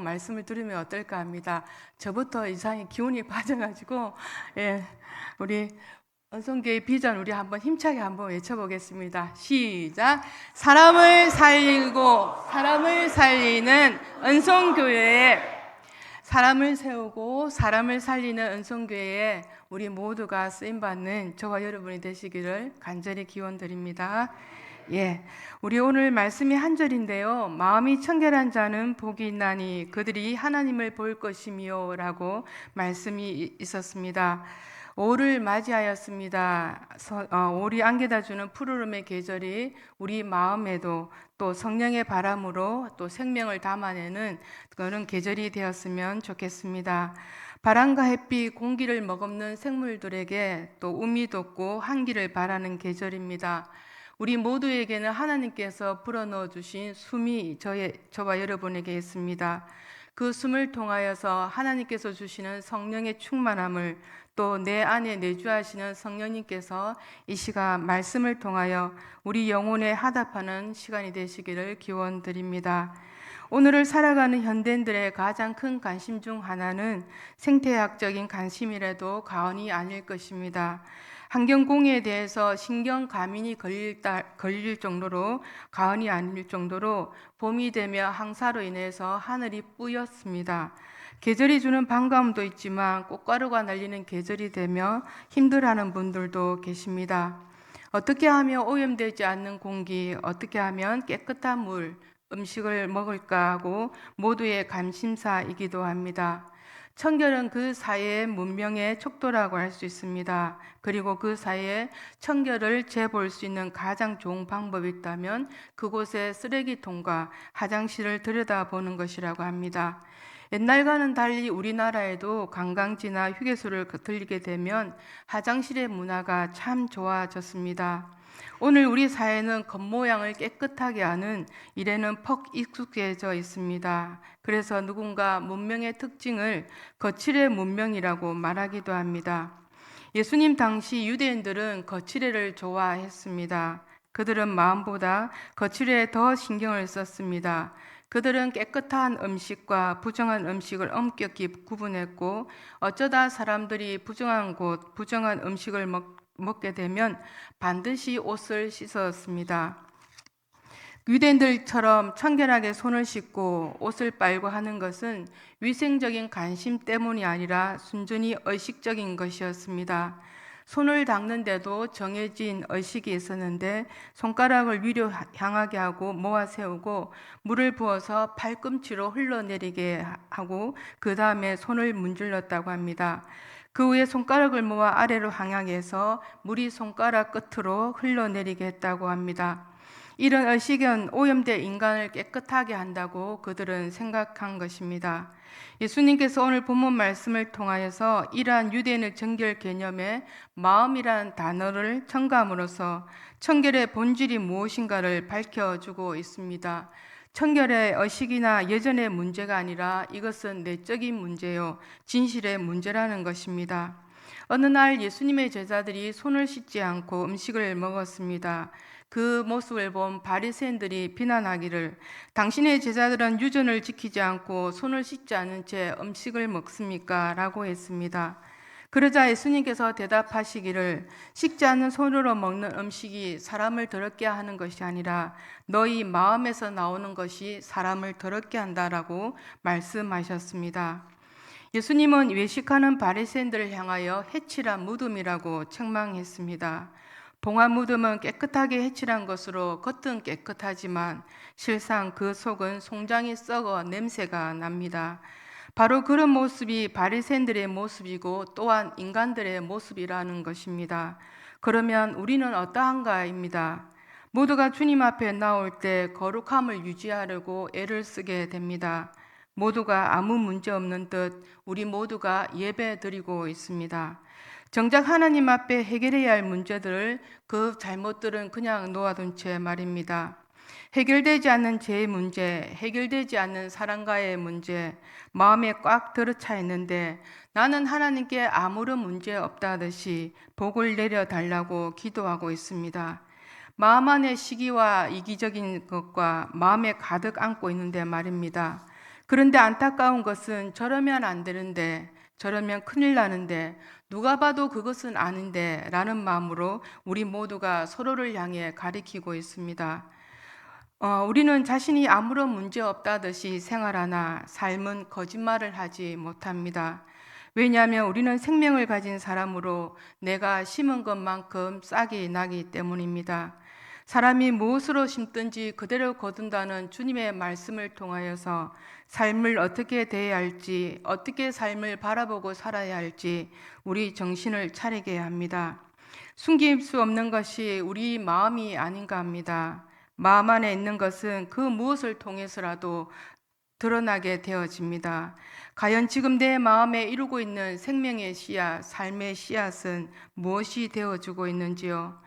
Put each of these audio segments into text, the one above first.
말씀을 들으면 어떨까 합니다. 저부터 이상히 기운이 빠져가지고 우리 은송교회 비전 우리 한번 힘차게 한번 외쳐보겠습니다. 시작! 사람을 살리고 사람을 살리는 은송교회, 사람을 세우고 사람을 살리는 은송교회에 우리 모두가 쓰임받는 저와 여러분이 되시기를 간절히 기원드립니다. 우리 오늘 말씀이 한 절인데요. 마음이 청결한 자는 복이 있나니 그들이 하나님을 볼 것이며 라고 말씀이 있었습니다. 5를 맞이하였습니다. 5이 안겨다 주는 푸르름의 계절이 우리 마음에도 또 성령의 바람으로 또 생명을 담아내는 그런 계절이 되었으면 좋겠습니다. 바람과 햇빛, 공기를 머금는 생물들에게 또 우미 돋고 한기를 바라는 계절입니다. 우리 모두에게는 하나님께서 불어넣어 주신 숨이 저와 여러분에게 있습니다. 그 숨을 통하여서 하나님께서 주시는 성령의 충만함을 또 내 안에 내주하시는 성령님께서 이 시간 말씀을 통하여 우리 영혼에 화답하는 시간이 되시기를 기원드립니다. 오늘을 살아가는 현대인들의 가장 큰 관심 중 하나는 생태학적인 관심이라도 과언이 아닐 것입니다. 환경공해에 대해서 신경 과민이 걸릴 정도로 과언이 아닐 정도로 봄이 되며 황사로 인해서 하늘이 뿌였습니다. 계절이 주는 반가움도 있지만 꽃가루가 날리는 계절이 되며 힘들어하는 분들도 계십니다. 어떻게 하면 오염되지 않는 공기, 어떻게 하면 깨끗한 물, 음식을 먹을까 하고 모두의 관심사이기도 합니다. 청결은 그 사회의 문명의 척도라고 할 수 있습니다. 그리고 그 사회에 청결을 재볼 수 있는 가장 좋은 방법이 있다면 그곳에 쓰레기통과 화장실을 들여다보는 것이라고 합니다. 옛날과는 달리 우리나라에도 관광지나 휴게소를 들리게 되면 화장실의 문화가 참 좋아졌습니다. 오늘 우리 사회는 겉모양을 깨끗하게 하는 일에는 퍽 익숙해져 있습니다. 그래서 누군가 문명의 특징을 거칠의 문명이라고 말하기도 합니다. 예수님 당시 유대인들은 거칠애를 좋아했습니다. 그들은 마음보다 거칠애에 더 신경을 썼습니다. 그들은 깨끗한 음식과 부정한 음식을 엄격히 구분했고 어쩌다 사람들이 부정한 곳, 부정한 음식을 먹게 되면 반드시 옷을 씻었습니다. 유대인들처럼 청결하게 손을 씻고 옷을 빨고 하는 것은 위생적인 관심 때문이 아니라 순전히 의식적인 것이었습니다. 손을 닦는데도 정해진 의식이 있었는데 손가락을 위로 향하게 하고 모아 세우고 물을 부어서 팔꿈치로 흘러내리게 하고 그 다음에 손을 문질렀다고 합니다. 그 후에 손가락을 모아 아래로 향하게 해서 물이 손가락 끝으로 흘러내리게 했다고 합니다. 이런 의식은 오염된 인간을 깨끗하게 한다고 그들은 생각한 것입니다. 예수님께서 오늘 본문 말씀을 통하여서 이러한 유대인의 정결 개념에 마음이라는 단어를 첨가함으로써 청결의 본질이 무엇인가를 밝혀주고 있습니다. 청결의 의식이나 예전의 문제가 아니라 이것은 내적인 문제요, 진실의 문제라는 것입니다. 어느 날 예수님의 제자들이 손을 씻지 않고 음식을 먹었습니다. 그 모습을 본 바리새인들이 비난하기를 당신의 제자들은 유전을 지키지 않고 손을 씻지 않은 채 음식을 먹습니까? 라고 했습니다. 그러자 예수님께서 대답하시기를 씻지 않은 손으로 먹는 음식이 사람을 더럽게 하는 것이 아니라 너희 마음에서 나오는 것이 사람을 더럽게 한다라고 말씀하셨습니다. 예수님은 외식하는 바리새인들을 향하여 해칠한 무덤이라고 책망했습니다. 봉한 무덤은 깨끗하게 해칠한 것으로 겉은 깨끗하지만 실상 그 속은 송장이 썩어 냄새가 납니다. 바로 그런 모습이 바리새인들의 모습이고 또한 인간들의 모습이라는 것입니다. 그러면 우리는 어떠한가입니다. 모두가 주님 앞에 나올 때 거룩함을 유지하려고 애를 쓰게 됩니다. 모두가 아무 문제 없는 듯 우리 모두가 예배 드리고 있습니다. 정작 하나님 앞에 해결해야 할 문제들을 그 잘못들은 그냥 놓아둔 채 말입니다. 해결되지 않는 죄의 문제, 해결되지 않는 사랑과의 문제, 마음에 꽉 들어차 있는데 나는 하나님께 아무런 문제 없다듯이 복을 내려달라고 기도하고 있습니다. 마음 안에 시기와 이기적인 것과 마음에 가득 안고 있는데 말입니다. 그런데 안타까운 것은 저러면 안 되는데, 저러면 큰일 나는데, 누가 봐도 그것은 아닌데 라는 마음으로 우리 모두가 서로를 향해 가리키고 있습니다. 우리는 자신이 아무런 문제 없다듯이 생활하나 삶은 거짓말을 하지 못합니다. 왜냐하면 우리는 생명을 가진 사람으로 내가 심은 것만큼 싹이 나기 때문입니다. 사람이 무엇으로 심든지 그대로 거둔다는 주님의 말씀을 통하여서 삶을 어떻게 대해야 할지, 어떻게 삶을 바라보고 살아야 할지 우리 정신을 차리게 합니다. 숨길 수 없는 것이 우리 마음이 아닌가 합니다. 마음 안에 있는 것은 그 무엇을 통해서라도 드러나게 되어집니다. 과연 지금 내 마음에 이루고 있는 생명의 씨앗, 삶의 씨앗은 무엇이 되어주고 있는지요?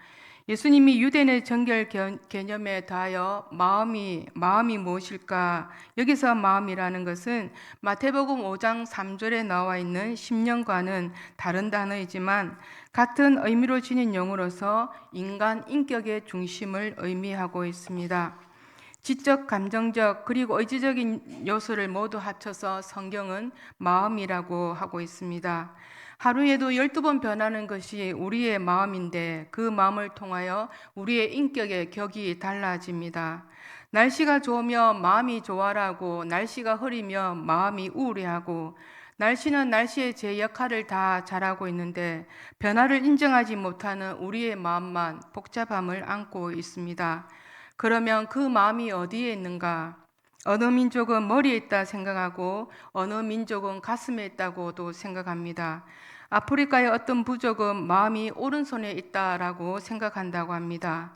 예수님이 유대인의 정결 개념에 더하여 마음이 무엇일까? 여기서 마음이라는 것은 마태복음 5장 3절에 나와 있는 심령과는 다른 단어이지만 같은 의미로 지닌 용어로서 인간 인격의 중심을 의미하고 있습니다. 지적, 감정적, 그리고 의지적인 요소를 모두 합쳐서 성경은 마음이라고 하고 있습니다. 하루에도 12번 변하는 것이 우리의 마음인데 그 마음을 통하여 우리의 인격의 격이 달라집니다. 날씨가 좋으면 마음이 좋아라고, 날씨가 흐리면 마음이 우울해하고, 날씨는 날씨의 제 역할을 다 잘하고 있는데 변화를 인정하지 못하는 우리의 마음만 복잡함을 안고 있습니다. 그러면 그 마음이 어디에 있는가? 어느 민족은 머리에 있다 생각하고 어느 민족은 가슴에 있다고도 생각합니다. 아프리카의 어떤 부족은 마음이 오른손에 있다라고 생각한다고 합니다.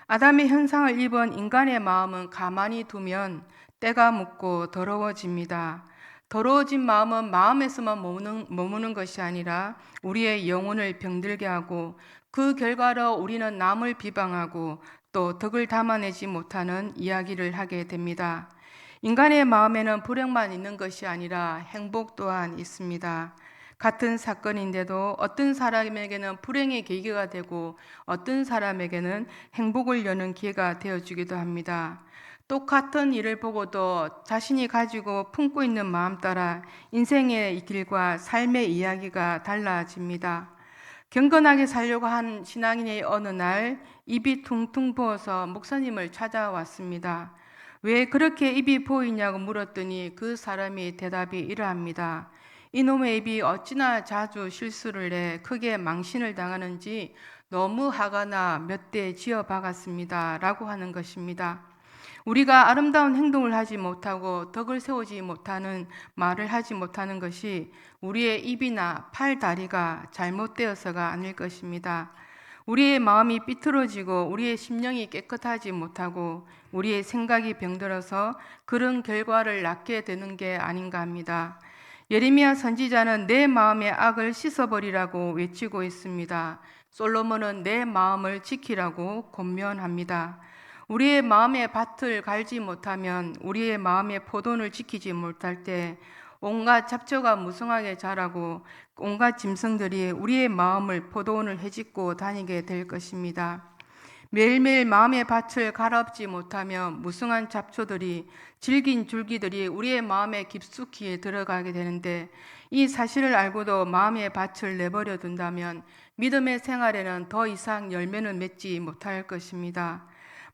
아담의 현상을 입은 인간의 마음은 가만히 두면 때가 묻고 더러워집니다. 더러워진 마음은 마음에서만 머무는 것이 아니라 우리의 영혼을 병들게 하고 그 결과로 우리는 남을 비방하고 또 덕을 담아내지 못하는 이야기를 하게 됩니다. 인간의 마음에는 불행만 있는 것이 아니라 행복 또한 있습니다. 같은 사건인데도 어떤 사람에게는 불행의 계기가 되고 어떤 사람에게는 행복을 여는 기회가 되어주기도 합니다. 똑같은 일을 보고도 자신이 가지고 품고 있는 마음 따라 인생의 길과 삶의 이야기가 달라집니다. 경건하게 살려고 한 신앙인의 어느 날 입이 퉁퉁 부어서 목사님을 찾아왔습니다. 왜 그렇게 입이 보이냐고 물었더니 그 사람이 대답이 이러합니다. 이놈의 입이 어찌나 자주 실수를 해 크게 망신을 당하는지 너무 화가 나 몇 대 지어 박았습니다. 라고 하는 것입니다. 우리가 아름다운 행동을 하지 못하고 덕을 세우지 못하는 말을 하지 못하는 것이 우리의 입이나 팔, 다리가 잘못되어서가 아닐 것입니다. 우리의 마음이 삐뚤어지고 우리의 심령이 깨끗하지 못하고 우리의 생각이 병들어서 그런 결과를 낳게 되는 게 아닌가 합니다. 예레미야 선지자는 내 마음의 악을 씻어버리라고 외치고 있습니다. 솔로몬은 내 마음을 지키라고 권면합니다. 우리의 마음의 밭을 갈지 못하면 우리의 마음의 포도를 지키지 못할 때 온갖 잡초가 무성하게 자라고 온갖 짐승들이 우리의 마음을 포도원을 헤집고 다니게 될 것입니다. 매일매일 마음의 밭을 갈아엎지 못하면 무성한 잡초들이 질긴 줄기들이 우리의 마음에 깊숙이 들어가게 되는데 이 사실을 알고도 마음의 밭을 내버려 둔다면 믿음의 생활에는 더 이상 열매는 맺지 못할 것입니다.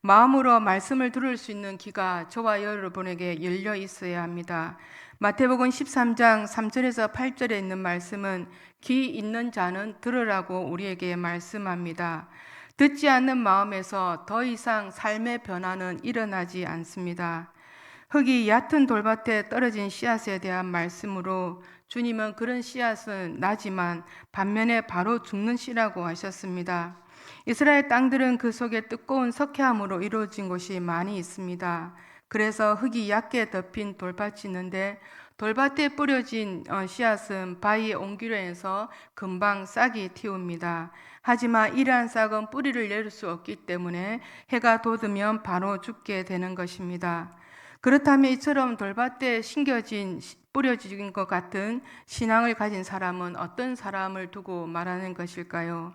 마음으로 말씀을 들을 수 있는 귀가 저와 여러분에게 열려 있어야 합니다. 마태복음 13장 3절에서 8절에 있는 말씀은 귀 있는 자는 들으라고 우리에게 말씀합니다. 듣지 않는 마음에서 더 이상 삶의 변화는 일어나지 않습니다. 흙이 얕은 돌밭에 떨어진 씨앗에 대한 말씀으로 주님은 그런 씨앗은 나지만 반면에 바로 죽는 씨라고 하셨습니다. 이스라엘 땅들은 그 속에 뜨거운 석회암으로 이루어진 곳이 많이 있습니다. 그래서 흙이 얕게 덮인 돌밭이 있는데 돌밭에 뿌려진 씨앗은 바위에 옮기려 해서 금방 싹이 틔웁니다. 하지만 이러한 싹은 뿌리를 내릴 수 없기 때문에 해가 돋으면 바로 죽게 되는 것입니다. 그렇다면 이처럼 돌밭에 뿌려진 것 같은 신앙을 가진 사람은 어떤 사람을 두고 말하는 것일까요?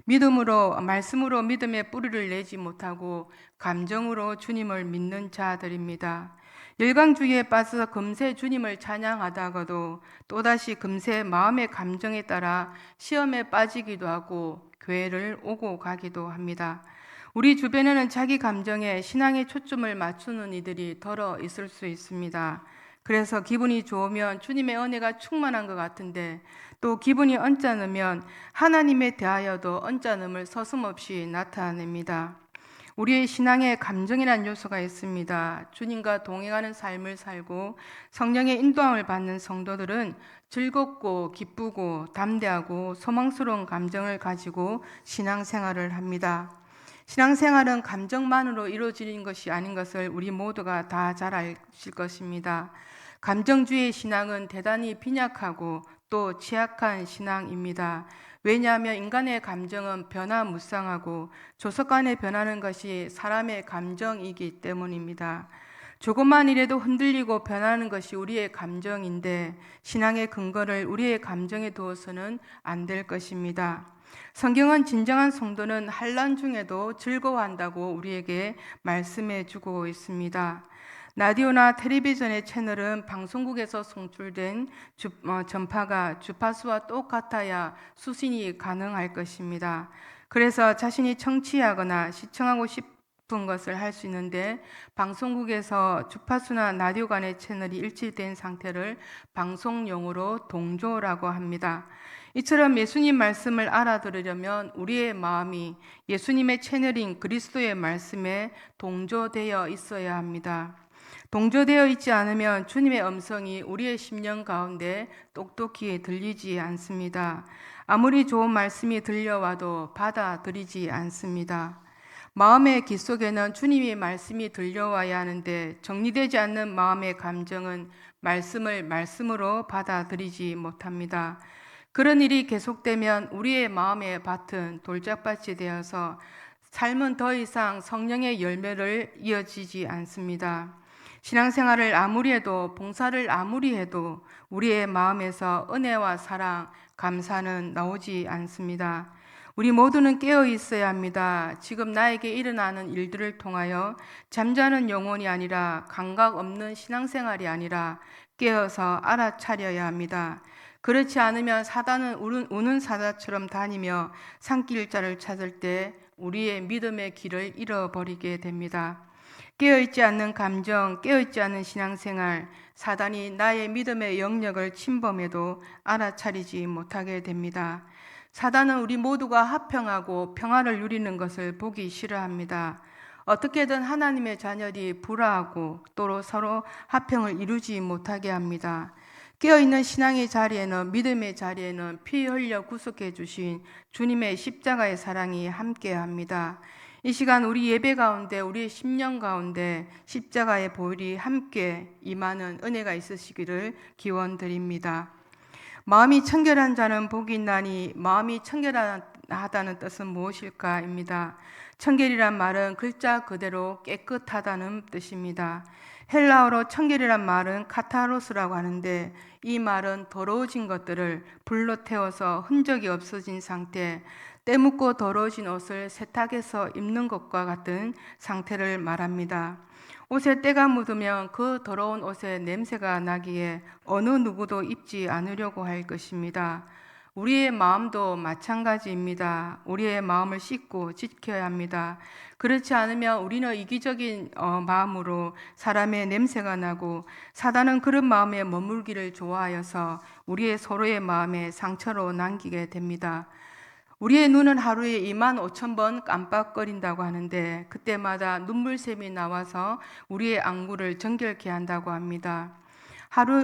믿음으로, 말씀으로 믿음의 뿌리를 내지 못하고 감정으로 주님을 믿는 자들입니다. 열광주의에 빠져서 금세 주님을 찬양하다가도 또다시 금세 마음의 감정에 따라 시험에 빠지기도 하고 교회를 오고 가기도 합니다. 우리 주변에는 자기 감정에 신앙의 초점을 맞추는 이들이 덜어 있을 수 있습니다. 그래서 기분이 좋으면 주님의 은혜가 충만한 것 같은데 또 기분이 언짢으면 하나님에 대하여도 언짢음을 서슴없이 나타냅니다. 우리의 신앙에 감정이라는 요소가 있습니다. 주님과 동행하는 삶을 살고 성령의 인도함을 받는 성도들은 즐겁고 기쁘고 담대하고 소망스러운 감정을 가지고 신앙생활을 합니다. 신앙생활은 감정만으로 이루어지는 것이 아닌 것을 우리 모두가 다 잘 아실 것입니다. 감정주의 신앙은 대단히 빈약하고 또 취약한 신앙입니다. 왜냐하면 인간의 감정은 변화무쌍하고 조속간에 변하는 것이 사람의 감정이기 때문입니다. 조금만 이래도 흔들리고 변하는 것이 우리의 감정인데 신앙의 근거를 우리의 감정에 두어서는 안 될 것입니다. 성경은 진정한 성도는 환난 중에도 즐거워한다고 우리에게 말씀해 주고 있습니다. 라디오나 텔레비전의 채널은 방송국에서 송출된 전파가 주파수와 똑같아야 수신이 가능할 것입니다. 그래서 자신이 청취하거나 시청하고 싶은 것을 할 수 있는데 방송국에서 주파수나 라디오 간의 채널이 일치된 상태를 방송용어로 동조라고 합니다. 이처럼 예수님 말씀을 알아들으려면 우리의 마음이 예수님의 채널인 그리스도의 말씀에 동조되어 있어야 합니다. 동조되어 있지 않으면 주님의 음성이 우리의 심령 가운데 똑똑히 들리지 않습니다. 아무리 좋은 말씀이 들려와도 받아들이지 않습니다. 마음의 깊 속에는 주님의 말씀이 들려와야 하는데 정리되지 않는 마음의 감정은 말씀을 말씀으로 받아들이지 못합니다. 그런 일이 계속되면 우리의 마음의 밭은 돌짝밭이 되어서 삶은 더 이상 성령의 열매를 이어지지 않습니다. 신앙생활을 아무리 해도 봉사를 아무리 해도 우리의 마음에서 은혜와 사랑, 감사는 나오지 않습니다. 우리 모두는 깨어 있어야 합니다. 지금 나에게 일어나는 일들을 통하여 잠자는 영혼이 아니라 감각 없는 신앙생활이 아니라 깨어서 알아차려야 합니다. 그렇지 않으면 사단은 우는 사자처럼 다니며 산길자를 찾을 때 우리의 믿음의 길을 잃어버리게 됩니다. 깨어있지 않는 감정, 깨어있지 않은 신앙생활, 사단이 나의 믿음의 영역을 침범해도 알아차리지 못하게 됩니다. 사단은 우리 모두가 화평하고 평화를 누리는 것을 보기 싫어합니다. 어떻게든 하나님의 자녀들이 불화하고 또 서로 화평을 이루지 못하게 합니다. 깨어있는 신앙의 자리에는 믿음의 자리에는 피 흘려 구속해 주신 주님의 십자가의 사랑이 함께합니다. 이 시간 우리 예배 가운데 우리의 심령 가운데 십자가의 보혈이 함께 임하는 은혜가 있으시기를 기원드립니다. 마음이 청결한 자는 복이 있나니 마음이 청결하다는 뜻은 무엇일까입니다. 청결이란 말은 글자 그대로 깨끗하다는 뜻입니다. 헬라어로 청결이란 말은 카타로스라고 하는데 이 말은 더러워진 것들을 불로 태워서 흔적이 없어진 상태, 때 묻고 더러워진 옷을 세탁해서 입는 것과 같은 상태를 말합니다. 옷에 때가 묻으면 그 더러운 옷에 냄새가 나기에 어느 누구도 입지 않으려고 할 것입니다. 우리의 마음도 마찬가지입니다. 우리의 마음을 씻고 지켜야 합니다. 그렇지 않으면 우리는 이기적인 마음으로 사람의 냄새가 나고 사단은 그런 마음에 머물기를 좋아하여서 우리의 서로의 마음에 상처로 남기게 됩니다. 우리의 눈은 하루에 25,000번 깜빡거린다고 하는데 그때마다 눈물샘이 나와서 우리의 안구를 정결케 한다고 합니다.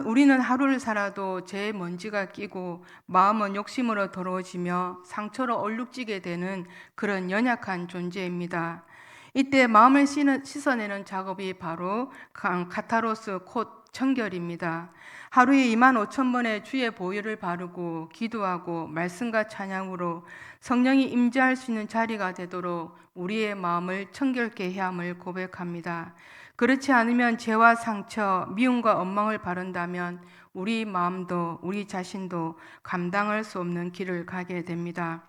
우리는 하루를 살아도 죄의 먼지가 끼고 마음은 욕심으로 더러워지며 상처로 얼룩지게 되는 그런 연약한 존재입니다. 이때 마음을 씻어내는 작업이 바로 카타로스 곧 청결입니다. 하루에 25,000번의 주의 보혈을 바르고 기도하고 말씀과 찬양으로 성령이 임재할 수 있는 자리가 되도록 우리의 마음을 청결케 해야 함을 고백합니다. 그렇지 않으면 죄와 상처, 미움과 원망을 바른다면 우리 마음도 우리 자신도 감당할 수 없는 길을 가게 됩니다.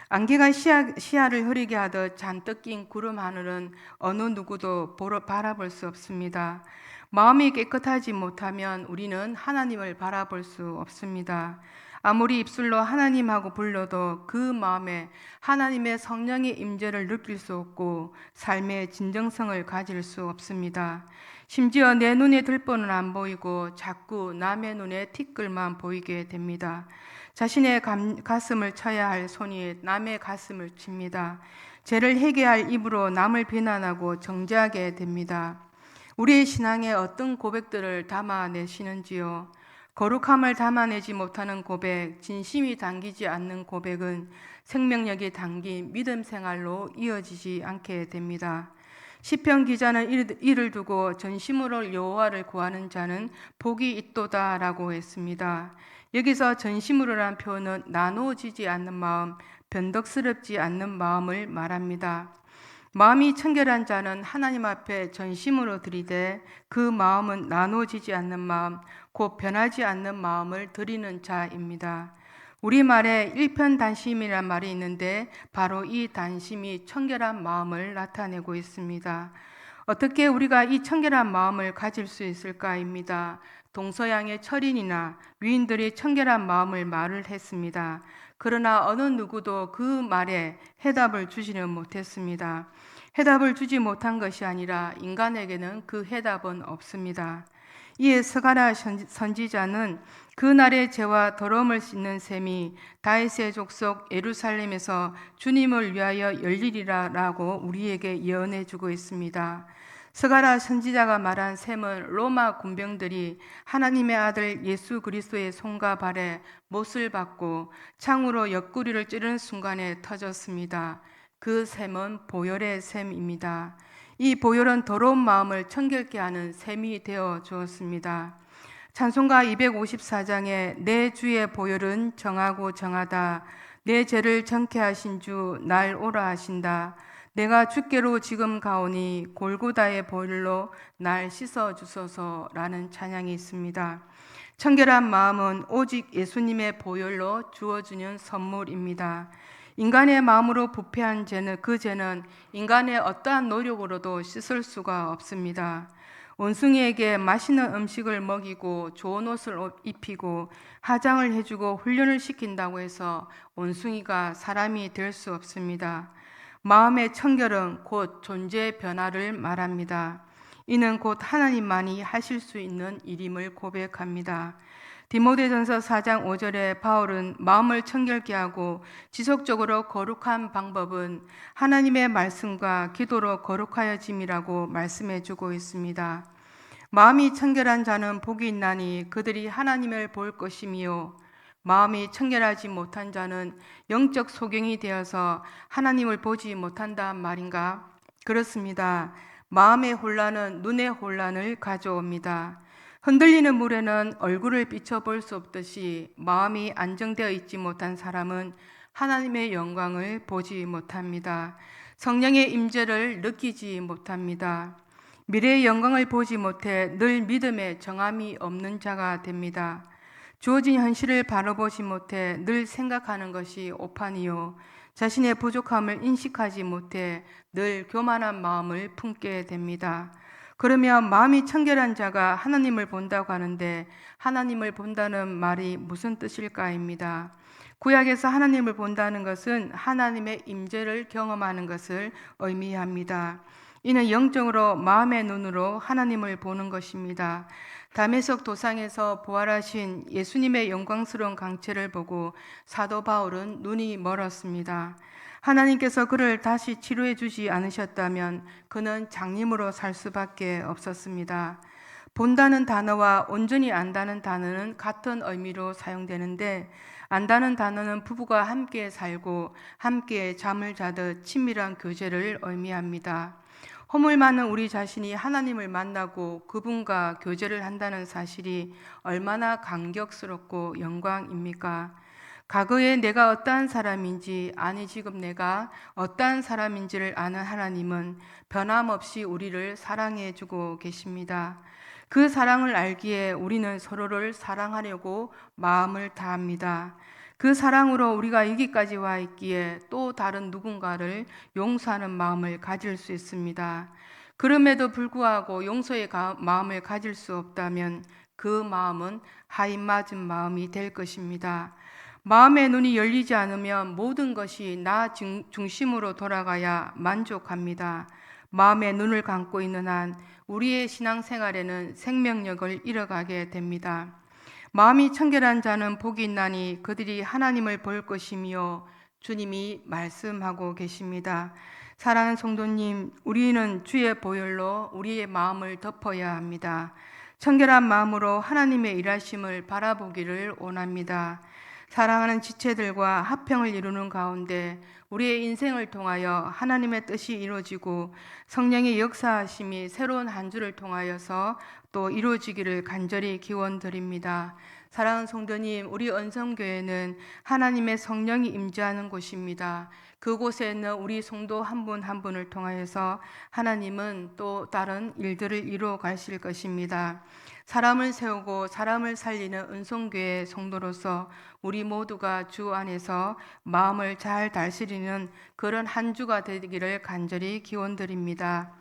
안개가 시야를 흐리게 하듯 잔뜩 낀 구름 하늘은 어느 누구도 바라볼 수 없습니다. 마음이 깨끗하지 못하면 우리는 하나님을 바라볼 수 없습니다. 아무리 입술로 하나님하고 불러도 그 마음에 하나님의 성령의 임재를 느낄 수 없고 삶의 진정성을 가질 수 없습니다. 심지어 내 눈에 들보는 안 보이고 자꾸 남의 눈에 티끌만 보이게 됩니다. 자신의 가슴을 쳐야 할 손이 남의 가슴을 칩니다. 죄를 회개할 입으로 남을 비난하고 정죄하게 됩니다. 우리의 신앙에 어떤 고백들을 담아내시는지요? 거룩함을 담아내지 못하는 고백, 진심이 담기지 않는 고백은 생명력이 담긴 믿음 생활로 이어지지 않게 됩니다. 시편 기자는 이를 두고 전심으로 여호와를 구하는 자는 복이 있도다라고 했습니다. 여기서 전심으로란 표현은 나누어지지 않는 마음, 변덕스럽지 않는 마음을 말합니다. 마음이 청결한 자는 하나님 앞에 전심으로 드리되 그 마음은 나누어지지 않는 마음, 곧 변하지 않는 마음을 드리는 자입니다. 우리말에 일편단심이란 말이 있는데 바로 이 단심이 청결한 마음을 나타내고 있습니다. 어떻게 우리가 이 청결한 마음을 가질 수 있을까입니다. 동서양의 철인이나 위인들이 청결한 마음을 말을 했습니다. 그러나 어느 누구도 그 말에 해답을 주지는 못했습니다. 해답을 주지 못한 것이 아니라 인간에게는 그 해답은 없습니다. 이에 스가랴 선지자는 그날의 죄와 더러움을 씻는 셈이 다윗의 족속 예루살렘에서 주님을 위하여 열리리라라고 우리에게 예언해 주고 있습니다. 스가랴 선지자가 말한 셈은 로마 군병들이 하나님의 아들 예수 그리스도의 손과 발에 못을 박고 창으로 옆구리를 찌르는 순간에 터졌습니다. 그 셈은 보혈의 셈입니다. 이 보혈은 더러운 마음을 청결케 하는 셈이 되어 주었습니다. 찬송가 254장에 내 주의 보혈은 정하고 정하다. 내 죄를 정케 하신 주 날 오라 하신다. 내가 주께로 지금 가오니 골고다의 보혈로 날 씻어 주소서라는 찬양이 있습니다. 청결한 마음은 오직 예수님의 보혈로 주어주는 선물입니다. 인간의 마음으로 부패한 죄는 그 죄는 인간의 어떠한 노력으로도 씻을 수가 없습니다. 원숭이에게 맛있는 음식을 먹이고 좋은 옷을 입히고 화장을 해주고 훈련을 시킨다고 해서 원숭이가 사람이 될 수 없습니다. 마음의 청결은 곧 존재의 변화를 말합니다. 이는 곧 하나님만이 하실 수 있는 일임을 고백합니다. 디모데전서 4장 5절에 바울은 마음을 청결케 하고 지속적으로 거룩한 방법은 하나님의 말씀과 기도로 거룩하여짐이라고 말씀해 주고 있습니다. 마음이 청결한 자는 복이 있나니 그들이 하나님을 볼 것이며 마음이 청결하지 못한 자는 영적 소경이 되어서 하나님을 보지 못한단 말인가? 그렇습니다. 마음의 혼란은 눈의 혼란을 가져옵니다. 흔들리는 물에는 얼굴을 비춰볼 수 없듯이 마음이 안정되어 있지 못한 사람은 하나님의 영광을 보지 못합니다. 성령의 임재를 느끼지 못합니다. 미래의 영광을 보지 못해 늘 믿음에 정함이 없는 자가 됩니다. 주어진 현실을 바로 보지 못해 늘 생각하는 것이 오판이요 자신의 부족함을 인식하지 못해 늘 교만한 마음을 품게 됩니다. 그러면 마음이 청결한 자가 하나님을 본다고 하는데 하나님을 본다는 말이 무슨 뜻일까입니다. 구약에서 하나님을 본다는 것은 하나님의 임재를 경험하는 것을 의미합니다. 이는 영적으로 마음의 눈으로 하나님을 보는 것입니다. 다메섹 도상에서 부활하신 예수님의 영광스러운 강체를 보고 사도 바울은 눈이 멀었습니다. 하나님께서 그를 다시 치료해 주지 않으셨다면 그는 장님으로 살 수밖에 없었습니다. 본다는 단어와 온전히 안다는 단어는 같은 의미로 사용되는데 안다는 단어는 부부가 함께 살고 함께 잠을 자듯 친밀한 교제를 의미합니다. 허물 많은 우리 자신이 하나님을 만나고 그분과 교제를 한다는 사실이 얼마나 감격스럽고 영광입니까? 과거에 내가 어떠한 사람인지 아니 지금 내가 어떠한 사람인지를 아는 하나님은 변함없이 우리를 사랑해 주고 계십니다. 그 사랑을 알기에 우리는 서로를 사랑하려고 마음을 다합니다. 그 사랑으로 우리가 여기까지 와 있기에 또 다른 누군가를 용서하는 마음을 가질 수 있습니다. 그럼에도 불구하고 용서의 마음을 가질 수 없다면 그 마음은 하인 맞은 마음이 될 것입니다. 마음의 눈이 열리지 않으면 모든 것이 나 중심으로 돌아가야 만족합니다. 마음의 눈을 감고 있는 한 우리의 신앙생활에는 생명력을 잃어가게 됩니다. 마음이 청결한 자는 복이 있나니 그들이 하나님을 볼 것이며 주님이 말씀하고 계십니다. 사랑하는 성도님, 우리는 주의 보혈로 우리의 마음을 덮어야 합니다. 청결한 마음으로 하나님의 일하심을 바라보기를 원합니다. 사랑하는 지체들과 합평을 이루는 가운데 우리의 인생을 통하여 하나님의 뜻이 이루어지고 성령의 역사하심이 새로운 한 주를 통하여서 또 이루어지기를 간절히 기원드립니다. 사랑하는 성도님, 우리 언성교회는 하나님의 성령이 임재하는 곳입니다. 그곳에는 우리 성도 한 분 한 분을 통하여서 하나님은 또 다른 일들을 이루어 가실 것입니다. 사람을 세우고 사람을 살리는 은총교회 성도로서 우리 모두가 주 안에서 마음을 잘 다스리는 그런 한 주가 되기를 간절히 기원드립니다.